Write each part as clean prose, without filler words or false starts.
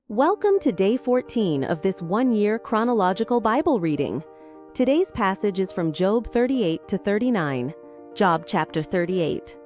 Welcome to day 14 of this one-year chronological Bible reading. Today's passage is from Job 38 to 39. Job chapter 38.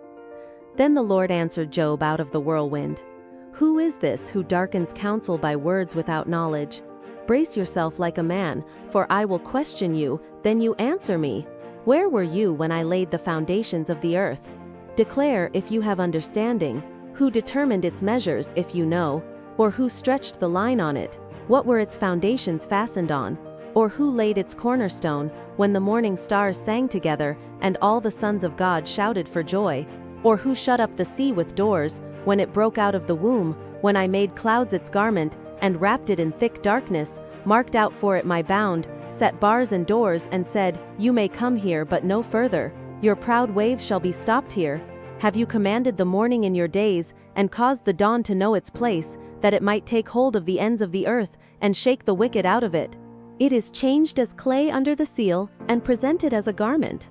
Then the Lord answered Job out of the whirlwind. Who is this who darkens counsel by words without knowledge? Brace yourself like a man, for I will question you, then you answer me. Where were you when I laid the foundations of the earth? Declare if you have understanding. Who determined its measures if you know? Or who stretched the line on it? What were its foundations fastened on? Or who laid its cornerstone, when the morning stars sang together, and all the sons of God shouted for joy? Or who shut up the sea with doors, when it broke out of the womb, when I made clouds its garment, and wrapped it in thick darkness, marked out for it my bound, set bars and doors, and said, You may come here but no further, your proud waves shall be stopped here? Have you commanded the morning in your days, and caused the dawn to know its place, that it might take hold of the ends of the earth, and shake the wicked out of it? It is changed as clay under the seal, and presented as a garment.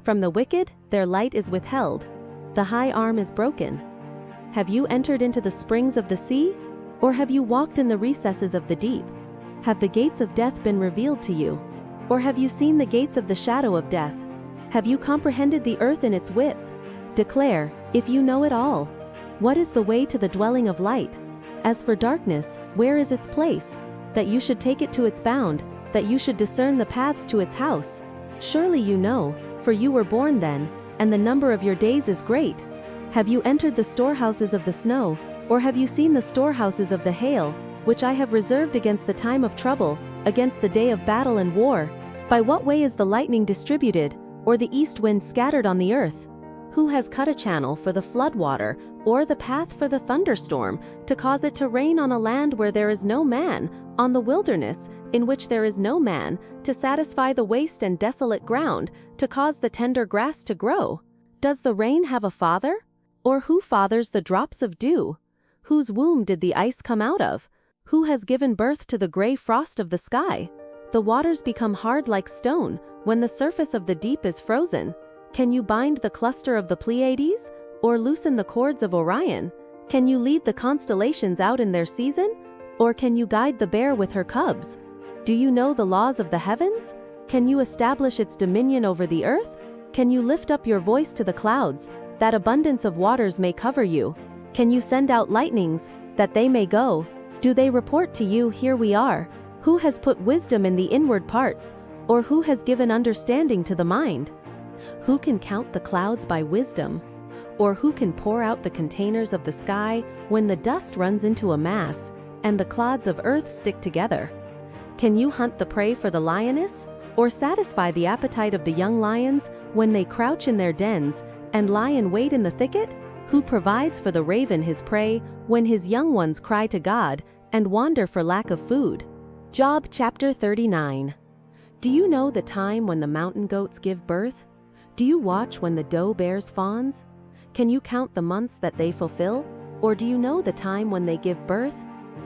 From the wicked their light is withheld. The high arm is broken. Have you entered into the springs of the sea? Or have you walked in the recesses of the deep? Have the gates of death been revealed to you? Or have you seen the gates of the shadow of death? Have you comprehended the earth in its width? Declare, if you know it all. What is the way to the dwelling of light? As for darkness, where is its place? That you should take it to its bound, that you should discern the paths to its house. Surely you know, for you were born then, and the number of your days is great. Have you entered the storehouses of the snow, or have you seen the storehouses of the hail, which I have reserved against the time of trouble, against the day of battle and war? By what way is the lightning distributed, or the east wind scattered on the earth? Who has cut a channel for the flood water, or the path for the thunderstorm, to cause it to rain on a land where there is no man, on the wilderness, in which there is no man, to satisfy the waste and desolate ground, to cause the tender grass to grow? Does the rain have a father? Or who fathers the drops of dew? Whose womb did the ice come out of? Who has given birth to the gray frost of the sky? The waters become hard like stone, when the surface of the deep is frozen. Can you bind the cluster of the Pleiades, or loosen the cords of Orion? Can you lead the constellations out in their season? Or can you guide the bear with her cubs? Do you know the laws of the heavens? Can you establish its dominion over the earth? Can you lift up your voice to the clouds, that abundance of waters may cover you? Can you send out lightnings, that they may go? Do they report to you, Here we are? Who has put wisdom in the inward parts, or who has given understanding to the mind? Who can count the clouds by wisdom? Or who can pour out the containers of the sky when the dust runs into a mass, and the clods of earth stick together? Can you hunt the prey for the lioness, or satisfy the appetite of the young lions when they crouch in their dens, and lie in wait in the thicket? Who provides for the raven his prey, when his young ones cry to God, and wander for lack of food? Job chapter 39. Do you know the time when the mountain goats give birth? Do you watch when the doe bears fawns? Can you count the months that they fulfill? Or do you know the time when they give birth?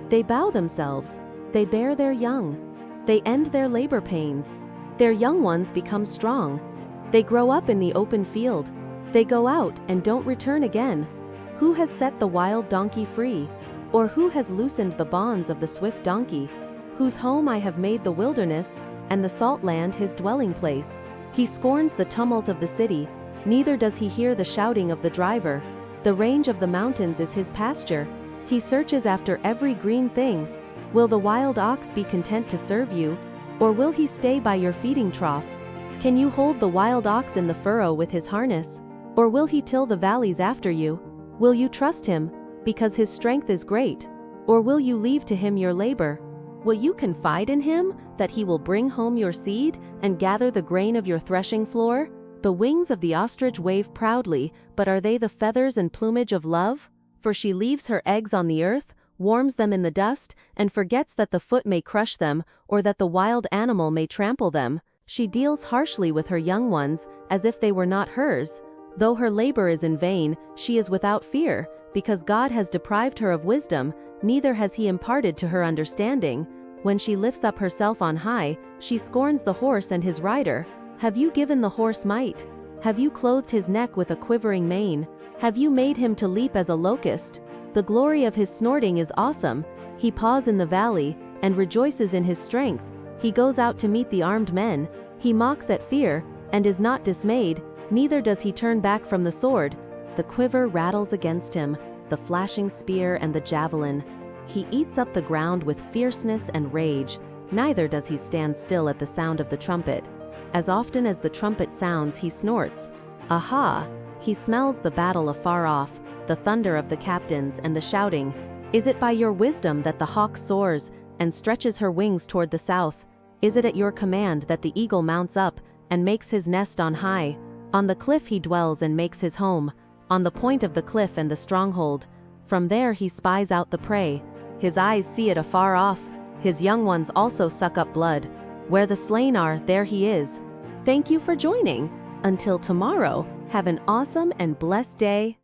They bow themselves, they bear their young, they end their labor pains. Their young ones become strong. They grow up in the open field. They go out and don't return again. Who has set the wild donkey free? Or who has loosened the bonds of the swift donkey? Whose home I have made the wilderness, and the salt land his dwelling place. He scorns the tumult of the city, neither does he hear the shouting of the driver. The range of the mountains is his pasture. He searches after every green thing. Will the wild ox be content to serve you, or will he stay by your feeding trough? Can you hold the wild ox in the furrow with his harness, or will he till the valleys after you? Will you trust him, because his strength is great, or will you leave to him your labor? Will you confide in him, that he will bring home your seed, and gather the grain of your threshing floor? The wings of the ostrich wave proudly, but are they the feathers and plumage of love? For she leaves her eggs on the earth, warms them in the dust, and forgets that the foot may crush them, or that the wild animal may trample them. She deals harshly with her young ones, as if they were not hers. Though her labor is in vain, she is without fear, because God has deprived her of wisdom, neither has he imparted to her understanding. When she lifts up herself on high, she scorns the horse and his rider. Have you given the horse might? Have you clothed his neck with a quivering mane? Have you made him to leap as a locust? The glory of his snorting is awesome. He paws in the valley, and rejoices in his strength. He goes out to meet the armed men. He mocks at fear, and is not dismayed, neither does he turn back from the sword. The quiver rattles against him, the flashing spear and the javelin. He eats up the ground with fierceness and rage, neither does he stand still at the sound of the trumpet. As often as the trumpet sounds, he snorts. Aha! He smells the battle afar off, the thunder of the captains and the shouting. Is it by your wisdom that the hawk soars and stretches her wings toward the south? Is it at your command that the eagle mounts up and makes his nest on high? On the cliff he dwells and makes his home, on the point of the cliff and the stronghold. From there he spies out the prey. His eyes see it afar off. His young ones also suck up blood. Where the slain are, there he is. Thank you for joining. Until tomorrow, have an awesome and blessed day.